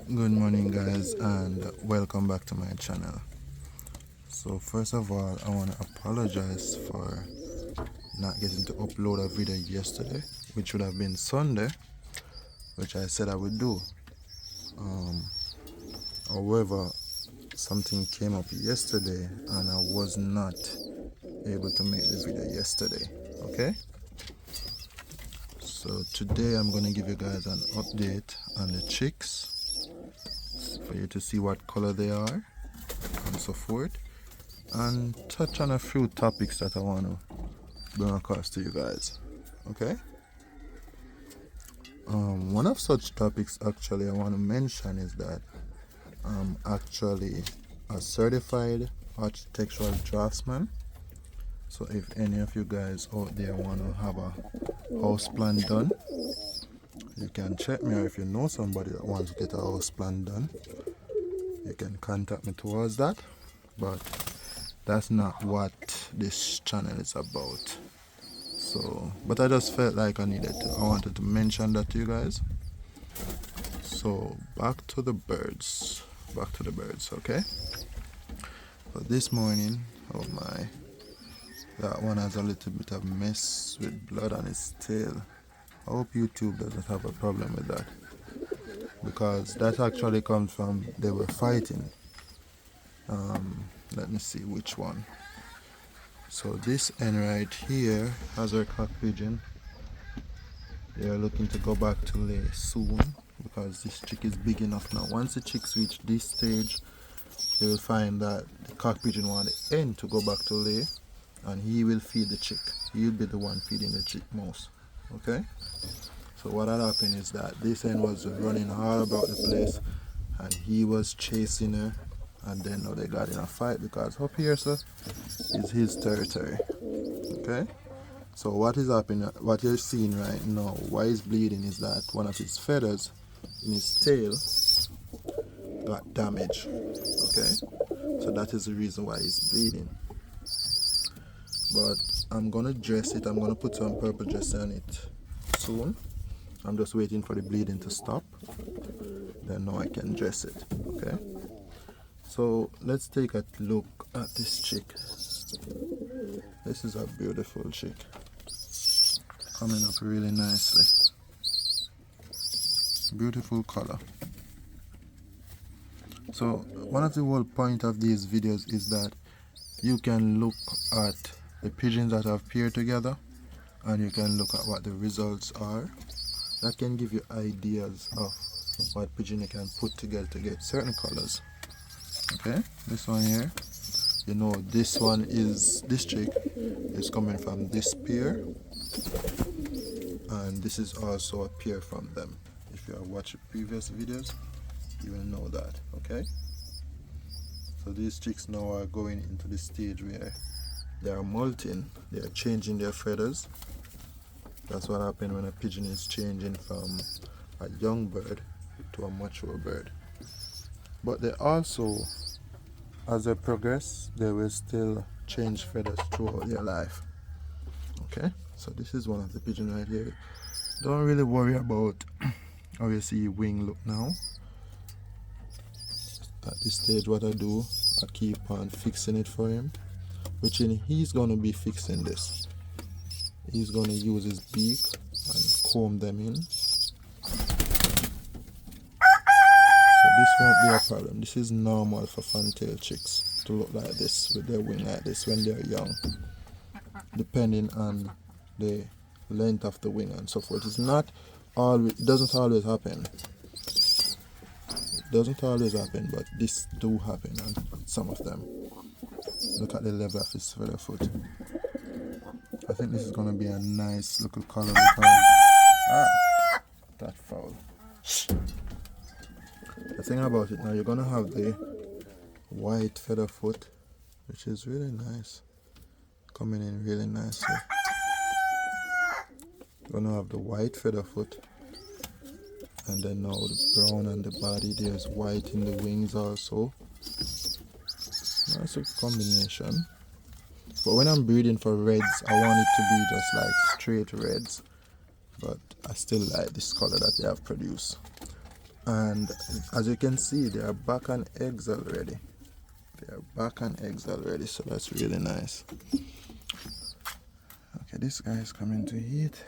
Good morning guys, and welcome back to my channel. So first of all, I want to apologize for not getting to upload a video yesterday, which would have been Sunday, which I said I would do. However, something came up yesterday and I was not able to make the video yesterday. Okay, so today I'm going to give you guys an update on the chicks for you to see what color they are and so forth, and touch on a few topics that I want to bring across to you guys. Okay, one of such topics actually I want to mention is that I'm actually a certified architectural draftsman. So if any of you guys out there want to have a house plan done, you can check me, or if you know somebody that wants to get a house plan done, you can contact me towards that. But that's not what this channel is about. So, but I just felt like I wanted to mention that to you guys. So back to the birds, okay? So this morning, oh my, that one has a little bit of mess with blood on its tail. I hope YouTube doesn't have a problem with that, because that actually comes from they were fighting. Let me see which one. So this hen right here has her cock pigeon. They are looking to go back to lay soon because this chick is big enough now. Once the chicks reach this stage, they will find that the cock pigeon wants the hen to go back to lay, and he will feed the chick. He'll be the one feeding the chick most. Okay? So what had happened is that this hen was running hard about the place and he was chasing her, and then now they got in a fight because up here, sir, is his territory. Okay? So what is happening, what you're seeing right now, why he's bleeding, is that one of his feathers in his tail got damaged. Okay? So that is the reason why he's bleeding. But I'm gonna dress it, I'm gonna put some purple dressing on it soon. I'm just waiting for the bleeding to stop, then now I can dress it. Okay, so let's take a look at this chick. This is a beautiful chick, coming up really nicely. Beautiful color. So one of the whole point of these videos is that you can look at the pigeons that have paired together, and you can look at what the results are. That can give you ideas of what pigeon you can put together to get certain colors. Okay, this one here, you know, this chick is coming from this pair, and this is also a pair from them. If you have watched previous videos, you will know that. Okay, so these chicks now are going into the stage where they are molting, they are changing their feathers. That's what happens when a pigeon is changing from a young bird to a mature bird. But they also, as they progress, they will still change feathers throughout their life. Okay, so this is one of the pigeons right here. Don't really worry about how you see wing look now. At this stage, what I do, I keep on fixing it for him, which he's going to be fixing this. He's going to use his beak and comb them in. So this won't be a problem. This is normal for fantail chicks to look like this with their wing like this when they're young, depending on the length of the wing and so forth. It's not always, it doesn't always happen. It doesn't always happen, but this do happen on some of them. Look at the level of his feather foot. I think this is going to be a nice little color because that foul. The thing about it now, you're going to have the white feather foot, which is really nice, coming in really nicely. You're going to have the white feather foot, and then now the brown on the body. There's white in the wings also. Nice combination. But when I'm breeding for reds, I want it to be just like straight reds. But I still like this color that they have produced. And as you can see, they are back on eggs already. They are back on eggs already, so that's really nice. Okay, this guy is coming to eat,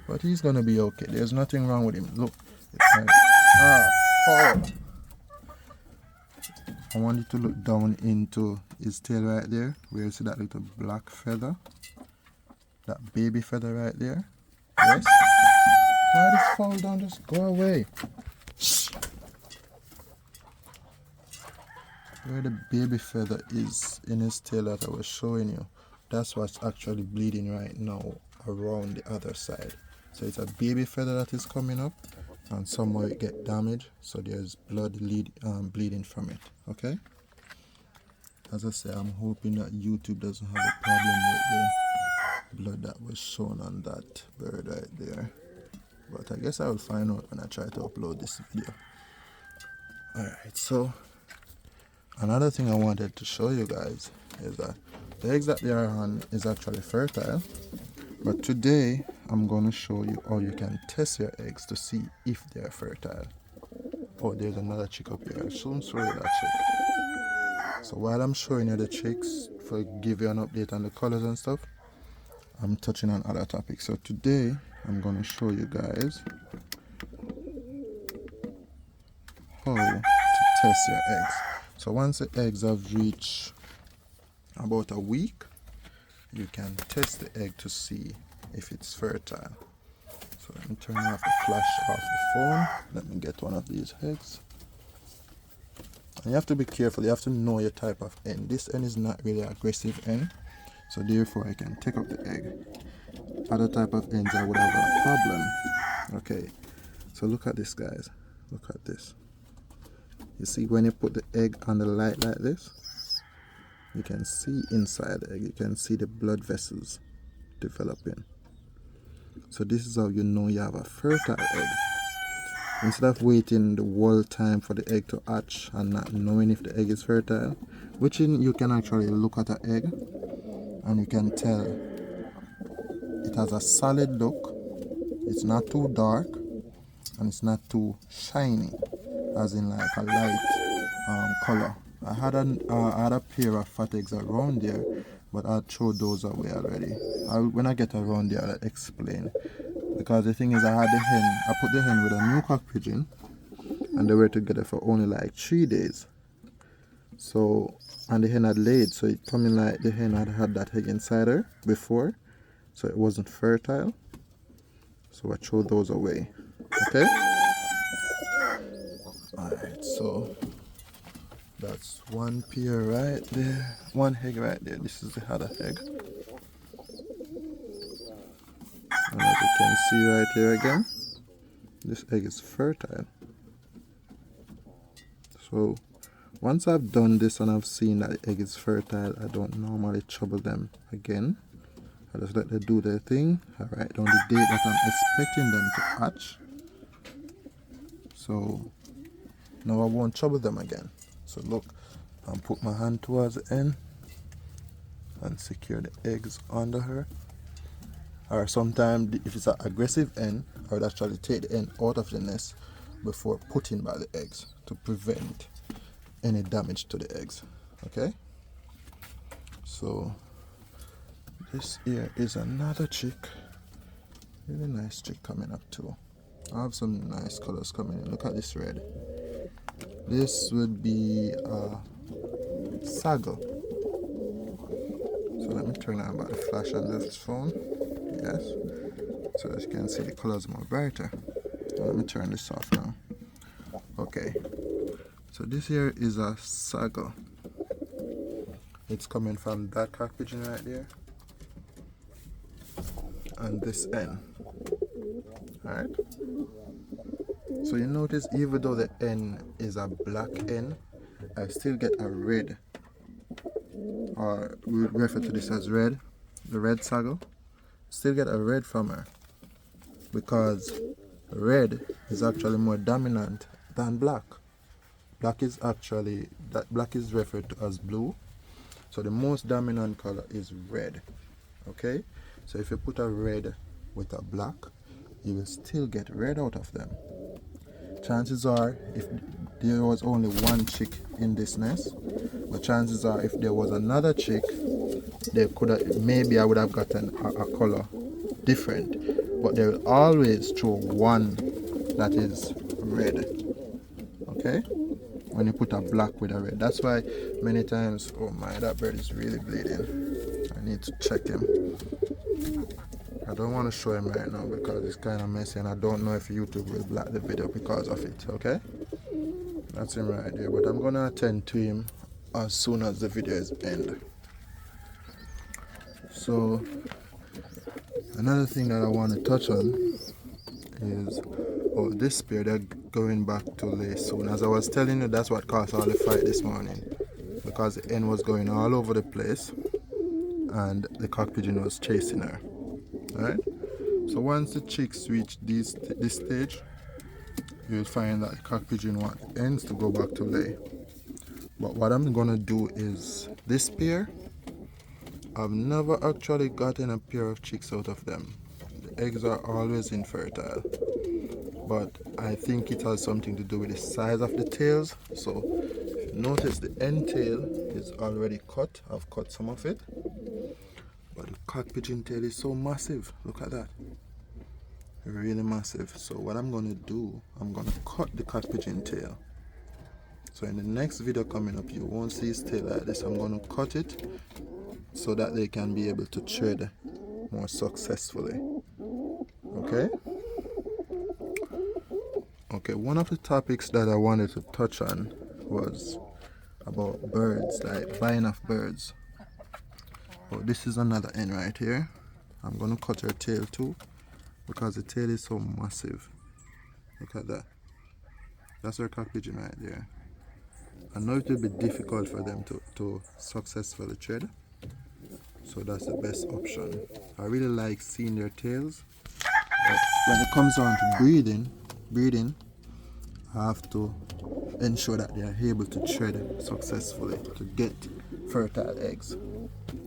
but he's gonna be okay. There's nothing wrong with him. Look, fall. I want you to look down into his tail right there, where you see that little black feather, that baby feather right there. Yes. Why this fall down? Just go away. Where the baby feather is in his tail that I was showing you, that's what's actually bleeding right now around the other side. So it's a baby feather that is coming up, and somewhere it get damaged, so there's blood bleeding from it. Okay, as I say, I'm hoping that YouTube doesn't have a problem with the blood that was shown on that bird right there, but I guess I will find out when I try to upload this video. Alright, so another thing I wanted to show you guys is that the eggs that they are on is actually fertile, but today I'm going to show you how you can test your eggs to see if they are fertile. Oh, there's another chick up here. I'll soon show you that chick. So while I'm showing you the chicks, for give you an update on the colors and stuff, I'm touching on other topics. So today I'm going to show you guys how to test your eggs. So once the eggs have reached about a week, you can test the egg to see if it's fertile. So let me turn off the flash off the phone. Let me get one of these eggs. And you have to be careful, you have to know your type of hen. This hen is not really an aggressive hen, so therefore I can take up the egg. Other type of hens I would have a problem. Okay, so look at this, guys. Look at this. You see, when you put the egg on the light like this, you can see inside the egg, you can see the blood vessels developing. So this is how you know you have a fertile egg. Instead of waiting the whole time for the egg to hatch and not knowing if the egg is fertile, you can actually look at an egg and you can tell it has a solid look, it's not too dark, and it's not too shiny, as in like a light color. I had a pair of fat eggs around there, but I threw those away already. When I get around there, I'll explain. Because the thing is, I put the hen with a new cock pigeon, and they were together for only like 3 days. So, and the hen had laid, so it coming like the hen had that egg inside her before, so it wasn't fertile. So I threw those away. Okay? Alright, so that's one pair right there, one egg right there. This is the other egg. And as you can see right here again, this egg is fertile. So once I've done this and I've seen that the egg is fertile, I don't normally trouble them again. I just let them do their thing. I write down the date that I'm expecting them to hatch. So now I won't trouble them again. So look, I'll put my hand towards the end and secure the eggs under her. Or sometimes if it's an aggressive hen, I would actually take the hen out of the nest before putting back the eggs to prevent any damage to the eggs. Okay? So this here is another chick. Really nice chick coming up too. I have some nice colors coming in. Look at this red. This would be a sago. So let me turn on about the flash on this phone. Yes. So that you can see the colors more brighter. Let me turn this off now. Okay. So this here is a sago. It's coming from that cock pigeon right there. And this hen. Alright. So you notice even though the hen is a black hen, I still get a red, or we refer to this as red, the red sago. Still get a red from her, because red is actually more dominant than black. Black is referred to as blue, so the most dominant color is red. Okay, so if you put a red with a black, you will still get red out of them. chances are, if there was only one chick in this nest, but chances are if there was another chick, they could have, maybe I would have gotten a color different, but there will always throw one that is red. Okay, when you put a black with a red, that's why many times, oh my, that bird is really bleeding. I need to check him. I don't want to show him right now because it's kind of messy and I don't know if YouTube will block the video because of it. Okay, that's him right there, but I'm gonna attend to him as soon as the video is end. So another thing that I want to touch on is, oh, this pair, they're going back to lay soon. As I was telling you, that's what caused all the fight this morning, because the hen was going all over the place and the cock pigeon was chasing her. Alright, so once the chicks reach this stage, you'll find that the cock pigeon want hens to go back to lay. But what I'm gonna do is, this pair, I've never actually gotten a pair of chicks out of them. The eggs are always infertile, but I think it has something to do with the size of the tails. So notice the end tail is already cut. I've cut some of it, but the cock pigeon tail is so massive. Look at that, really massive. So what I'm going to do, I'm going to cut the cock pigeon tail. So in the next video coming up, you won't see his tail like this. I'm going to cut it so that they can be able to trade more successfully. Okay, one of the topics that I wanted to touch on was about birds, like buying of birds. Oh, this is another hen right here. I'm gonna cut her tail too, because the tail is so massive. Look at that. That's her cock pigeon right there. I know it will be difficult for them to successfully trade, so that's the best option. I really like seeing their tails, but when it comes down to breeding, I have to ensure that they are able to trade successfully to get fertile eggs.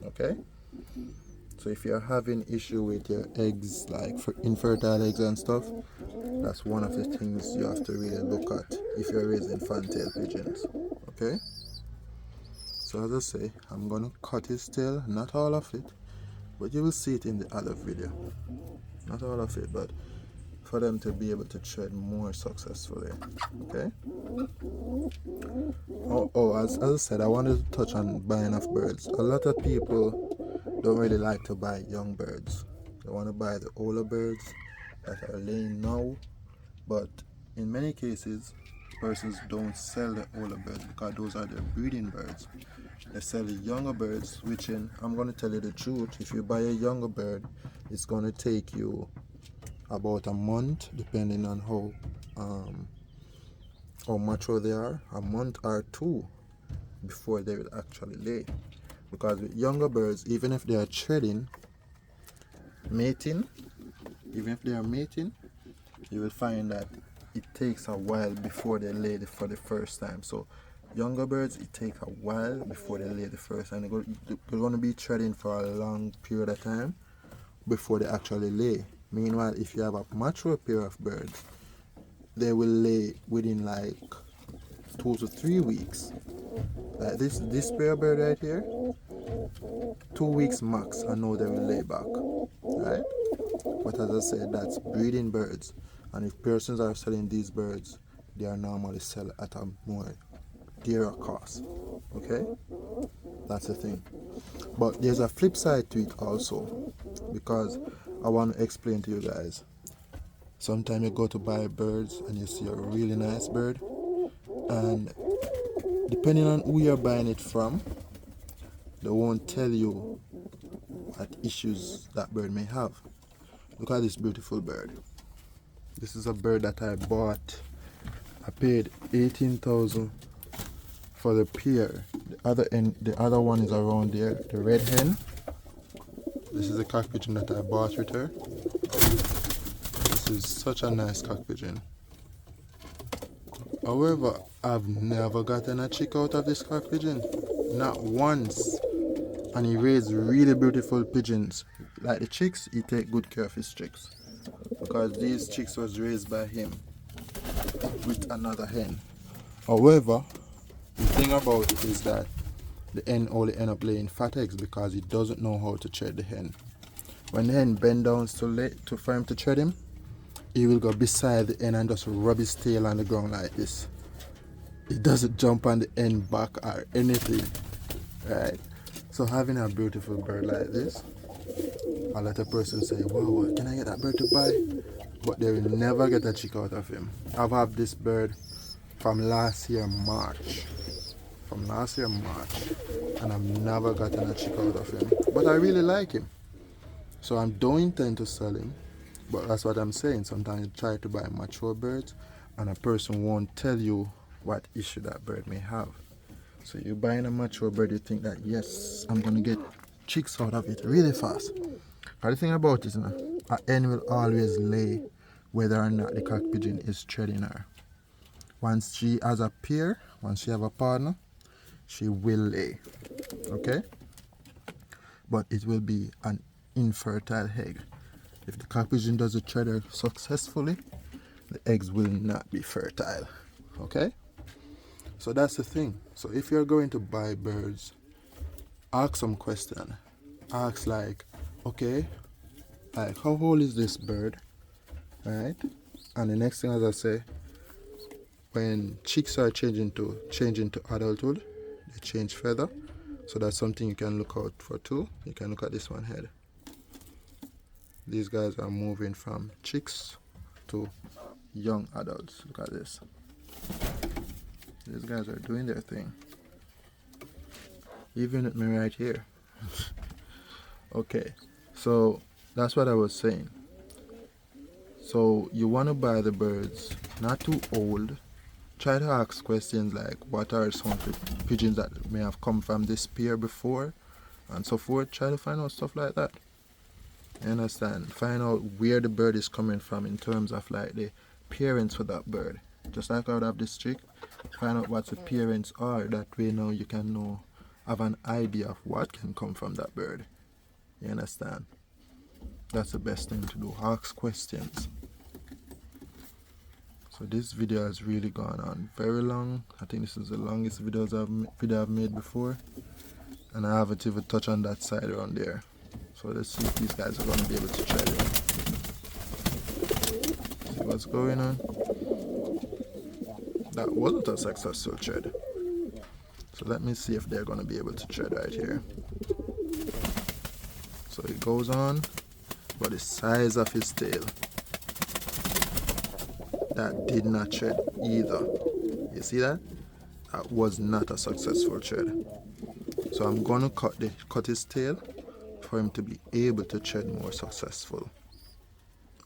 Okay, so if you're having issue with your eggs, like for infertile eggs and stuff, that's one of the things you have to really look at if you're raising fantail pigeons. Okay, so as I say, I'm gonna cut his tail, not all of it, but you will see it in the other video. Not all of it, but for them to be able to trade more successfully. Okay. As I said, I wanted to touch on buying of birds. A lot of people don't really like to buy young birds. They want to buy the older birds that are laying now, but in many cases, persons don't sell the older birds because those are their breeding birds. They sell the younger birds, which, I'm going to tell you the truth, if you buy a younger bird, it's going to take you about a month, depending on how mature they are, a month or two before they will actually lay. Because with younger birds, even if they are mating, you will find that it takes a while before they lay for the first time. So younger birds, it takes a while before they lay the first time. They're going to be treading for a long period of time before they actually lay. Meanwhile, if you have a mature pair of birds, they will lay within like 2 to 3 weeks. Like this pair of bird right here, 2 weeks max, I know they will lay back, right? But as I said, that's breeding birds, and if persons are selling these birds, they are normally sell at a more dearer cost. Okay, that's the thing. But there's a flip side to it also, because I want to explain to you guys. Sometimes you go to buy birds and you see a really nice bird, and depending on who you're buying it from, they won't tell you what issues that bird may have. Look at this beautiful bird. This is a bird that I bought. I paid 18,000 for the pair. The other one is around there, the red hen. This is a cock pigeon that I bought with her. This is such a nice cock pigeon. However, I've never gotten a chick out of this cock pigeon. Not once. And he raised really beautiful pigeons. Like the chicks, he take good care of his chicks, because these chicks was raised by him. with another hen. However, the thing about it is that the hen only end up laying fat eggs because he doesn't know how to thread the hen. When the hen bend down for him to thread him, he will go beside the hen and just rub his tail on the ground like this. He doesn't jump on the hen back or anything, right? So having a beautiful bird like this, a lot of persons say, wow, can I get that bird to buy? But they will never get a chick out of him. I've had this bird from last year March, and I've never gotten a chick out of him. But I really like him, so I don't intend to sell him. But that's what I'm saying. Sometimes you try to buy mature birds and a person won't tell you what issue that bird may have. So you're buying a mature bird, you think that, yes, I'm going to get chicks out of it really fast. But the thing about it, a hen will always lay whether or not the cock pigeon is threading her. Once she has a pair, once she have a partner, she will lay, okay? But it will be an infertile egg. If the cock pigeon does the threader successfully, the eggs will not be fertile, okay? So that's the thing. So if you're going to buy birds, ask some question. Ask like, okay, like how old is this bird, right? And the next thing, as I say, when chicks are changing to adulthood, they change feather. So that's something you can look out for too. You can look at this one head. These guys are moving from chicks to young adults. Look at this. These guys are doing their thing. Even with me right here. Okay, so that's what I was saying. So you want to buy the birds not too old. Try to ask questions like, what are some of the pigeons that may have come from this pair before, and so forth. Try to find out stuff like that. You understand? Find out where the bird is coming from in terms of like the parents for that bird. Just like I would have this chick, find out what the parents are. That way now you can have an idea of what can come from that bird. You understand? That's the best thing to do. Ask questions. So this video has really gone on very long. I think this is the longest video I've made before, and I haven't even touched on that side around there. So let's see if these guys are going to be able to try it. See what's going on. That wasn't a successful thread. So let me see if they're going to be able to thread right here. So it goes on, but the size of his tail, that did not thread either. You see that? That was not a successful thread. So I'm going to cut his tail for him to be able to thread more successful.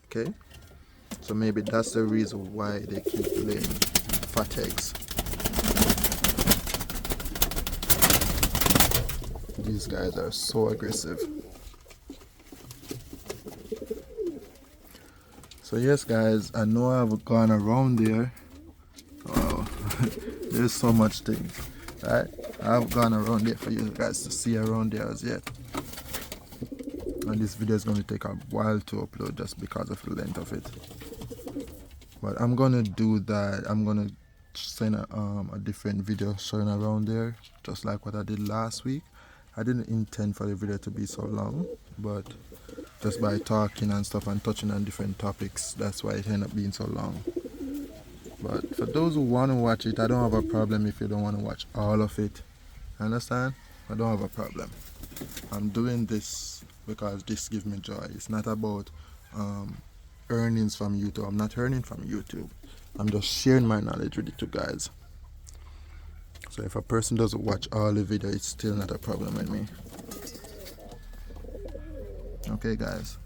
Okay? So maybe that's the reason why they keep laying fat eggs. These guys are so aggressive. So yes guys, I know I've gone around there. Wow, there's so much things, right? I've gone around there for you guys to see around there as yet. And this video is going to take a while to upload just because of the length of it. But I'm going to do that. I'm going to send a different video showing around there, just like what I did last week. I didn't intend for the video to be so long, but just by talking and stuff and touching on different topics, that's why it ended up being so long. But for those who want to watch it, I don't have a problem if you don't want to watch all of it. Understand? I don't have a problem. I'm doing this because this gives me joy. It's not about earnings from YouTube. I'm not earning from YouTube. I'm just sharing my knowledge with you guys. So if a person doesn't watch all the video, it's still not a problem with me. Okay guys.